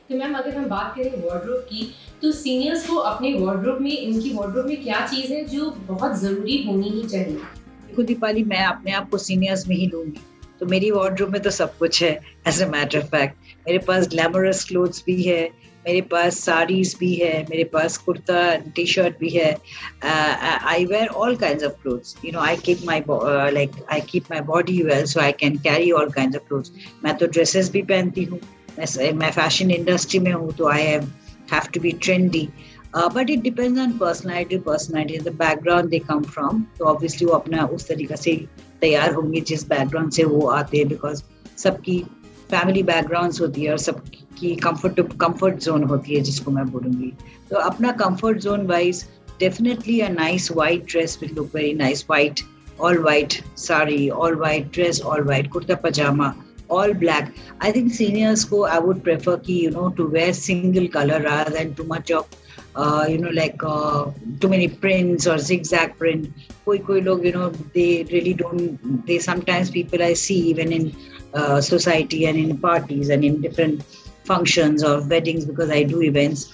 तो मैम अगर हम बात करें वार्डरोब की, तो सीनियर्स को अपने वार्डरोब में इनकी वार्डरोब में क्या चीज़ है जो बहुत ज़रूरी होनी ही चाहिए? देखो दीपाली, मैं अपने आप को सीनियर्स में ही लूंगी। तो मेरी वार्डरोब में तो सब कुछ है। As a matter of fact, मेरे पास ग्लैमरस क्लोथ्स भी है, मेरे पास साड़ीज भी है, मेरे पास कुर्ता टी शर्ट भी है। I wear all kinds of clothes, you know. I keep my body well, so I can carry all kinds of clothes. मैं तो ड्रेसेस भी पहनती हूँ। मैं फैशन इंडस्ट्री में हूँ, तो I have to be trendy. But it depends on personality, the background they come from. तो obviously वो अपना उस तरीके से तैयार होंगे जिस बैकग्राउंड से वो आते हैं, बिकॉज सबकी फैमिली बैकग्राउंड्स होती है और सबकी कंफर्ट जोन होती है, जिसको मैं बोलूँगी। तो अपना comfort zone wise, definitely a nice white dress will look very nice. White, all white sari, all white dress, all white kurta pajama, all black. I think seniors ko I would prefer ki, you know, to wear single color rather than too much of too many prints or zigzag print. Koi log, you know, they really don't. They sometimes people I see even in society and in parties and in different functions or weddings, because I do events.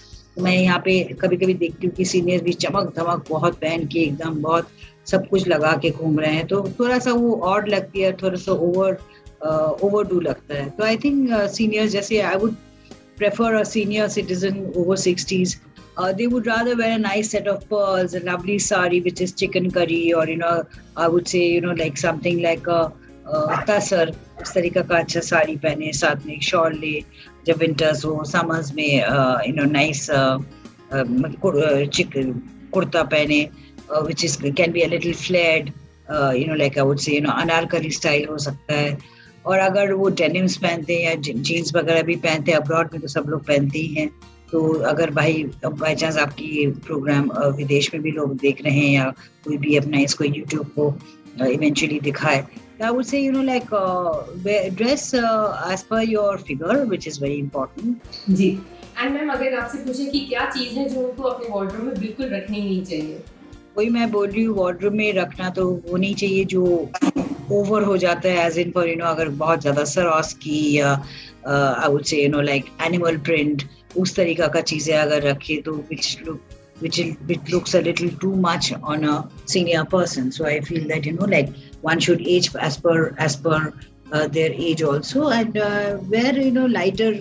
मैं यहाँ पे कभी कभी देखती हूँ कि seniors भी चमक धमक बहुत पहन के एकदम बहुत सब कुछ लगा के घूम रहे हैं, तो थोड़ा सा वो ऑड लगती है, थोड़ा सा ओवरडू लगता है। तो आई थिंक सीनियर्स, जैसे I would prefer a senior citizen over 60s. They would rather wear a nice set of pearls, a lovely sari which is chicken curry, or you know, I would say, you know, like something like a tasar, उस तरीका का अच्छा साड़ी पहने, साथ में एक shawl ले जब विंटर्स हो। समर्स में you know, nice कुर्ता पहने, which is can be a little flared, you know, like I would say, you know, Anarkali style हो सकता है। और अगर वो डेनिम्स पहनते हैं या जीन्स वगैरह भी पहनते हैं, अब्रॉड में तो सब लोग पहनते ही हैं। तो अगर बाई चांस आपकी प्रोग्राम विदेश में भी लोग देख रहे हैं, या कोई भी अपना इसको यूट्यूब को इवेंचुअली दिखाए, तो I would say, you know, like dress as per your figure, which is very important. जी। एंड मैम अगर आपसे पूछे कि क्या चीज़ है जो उनको अपने वार्डरोब में बिल्कुल रखनी ही नहीं चाहिए? वही मैं बोल रही हूँ, वार्डरोब में रखना तो वो नहीं चाहिए जो ओवर हो जाता है, as in for, you know, अगर बहुत ज्यादा सरोस्की या I would say, you know, like animal print, उस तरीका का चीजें अगर रखे तो which looks a little too much on a senior person. So I feel that, you know, like one should age as per their age also, and wear, you know, lighter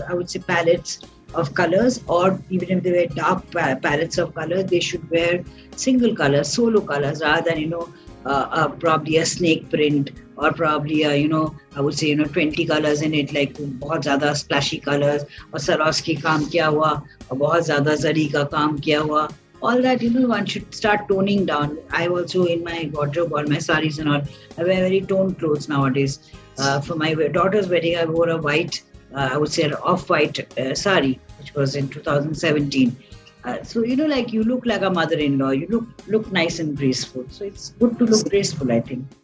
I would say palettes of colors, or even if they wear dark palettes of colors, they should wear single colors, solo colors, rather than, you know, probably a snake print, or probably a, you know, I would say, you know, 20 colors in it, like बहुत ज़्यादा splashy colors, और Swarovski काम किया हुआ, और बहुत ज़्यादा जरी का काम किया हुआ, all that, you know, one should start toning down. I also, in my wardrobe, all my saris and all, I wear very toned clothes nowadays. For my daughter's wedding, I wore a white, I would say, an off-white sari, which was in 2017. So, you know, like you look like a mother-in-law. You look nice and graceful. So it's good to look graceful, I think.